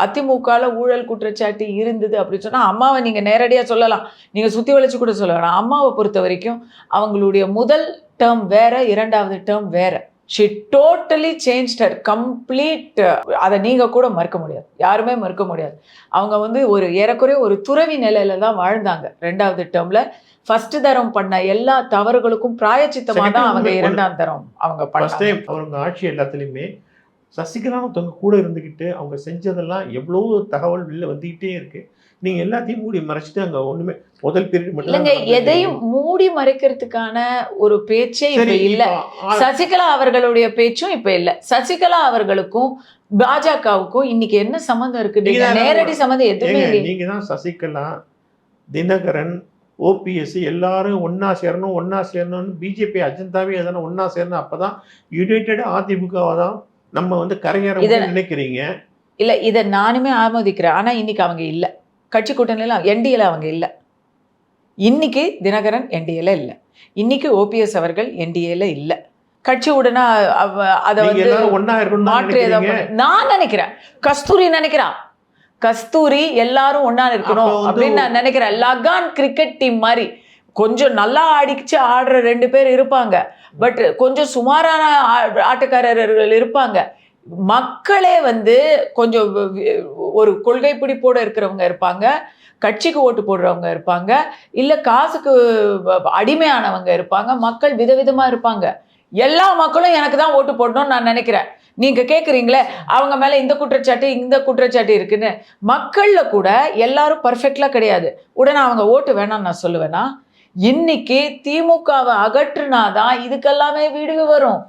அதிமுகல ஊழல் குற்றச்சாட்டு இருந்தது அப்படின்னு சொன்னா அம்மாவை நீங்க நேரடியா சொல்லலாம். நீங்க சுத்தி வளைச்சு கூட சொல்ல வேணாம். அம்மாவை பொறுத்த வரைக்கும் அவங்களுடைய முதல் டேர்ம் வேற, இரண்டாவது டேர்ம் வேற. She totally changed her complete. அதை நீங்க கூட மறுக்க முடியாது, யாருமே மறுக்க முடியாது. அவங்க வந்து ஒரு ஏறக்குறைய ஒரு துறவி நிலையில தான் வாழ்ந்தாங்க ரெண்டாவது டேர்ம்ல. ஃபர்ஸ்ட் தரம் பண்ண எல்லா தவறுகளுக்கும் பிராயச்சித்தமா தான் அவங்க இரண்டாம் தரம் அவங்க பண்ணாங்க. அவங்க ஆட்சி எல்லாத்துலயுமே சசிகலாவும் ஒருத்தவங்க கூட இருந்துக்கிட்டு அவங்க செஞ்சதெல்லாம் எவ்வளோ தகவல் வெளில வந்துக்கிட்டே இருக்கு. நீங்க எல்லாத்தையும் மூடி மறைச்சிட்டு அங்க ஒண்ணுமே முதல் பீரியட் மட்டும் இல்லைங்க, எதையும் மூடி மறைக்கிறதுக்கான ஒரு பேச்சே இப்ப இல்ல. சசிகலா அவர்களுடைய பேச்சும் இப்ப இல்ல. சசிகலா அவர்களுக்கும் பாஜகவுக்கும் இன்னைக்கு என்ன சம்பந்தம் இருக்கு? நேரடி சம்பந்தம் எதுவுமே இல்லை. நீங்க தான் சசிகலா, தினகரன், ஓபிஎஸ் எல்லாரும் ஒன்னா சேரணும்னு பிஜேபி அஜெண்டாவே எதனா ஒன்னா சேரணும். அப்பதான் யுனைடெட் அதிமுகவை தான் நம்ம வந்து கரையேற நினைக்கிறீங்க. இல்ல, இதை நானுமே ஆமோதிக்கிறேன். ஆனா இன்னைக்கு அவங்க இல்ல, கட்சி கூட்டணியில என்டிஏல அவங்க இல்ல. இன்னைக்கு தினகரன் என்டிஏல இல்ல, இன்னைக்கு ஓபிஎஸ் அவர்கள் என்டிஏல இல்ல. கட்சி உடனே அதை வந்து மாற்றியதை நான் நினைக்கிறேன். கஸ்தூரி நினைக்கிறான், கஸ்தூரி எல்லாரும் ஒன்னா இருக்கணும் அப்படின்னு நான் நினைக்கிறேன். லகான் கிரிக்கெட் டீம் மாதிரி கொஞ்சம் நல்லா அடிச்சு ஆடுற 2 பேர் இருப்பாங்க, பட் கொஞ்சம் சுமாரான ஆட்டக்காரர்கள் இருப்பாங்க. மக்களே வந்து கொஞ்சம் ஒரு கொள்கை பிடிப்போடு இருக்கிறவங்க இருப்பாங்க, கட்சிக்கு ஓட்டு போடுறவங்க இருப்பாங்க, இல்லை காசுக்கு அடிமையானவங்க இருப்பாங்க. மக்கள் விதவிதமாக இருப்பாங்க. எல்லா மக்களும் எனக்கு தான் ஓட்டு போடணும்னு நான் நினைக்கிறேன். நீங்கள் கேட்குறீங்களே அவங்க மேலே இந்த குற்றச்சாட்டு இருக்குன்னு. மக்களில் கூட எல்லாரும் பர்ஃபெக்டாக கிடையாது. உடனே அவங்க ஓட்டு வேணாம்னு நான் சொல்லுவேன்னா, இன்னைக்கு திமுகவை அகற்றுனாதான் இதுக்கெல்லாமே விடுவு வரும்.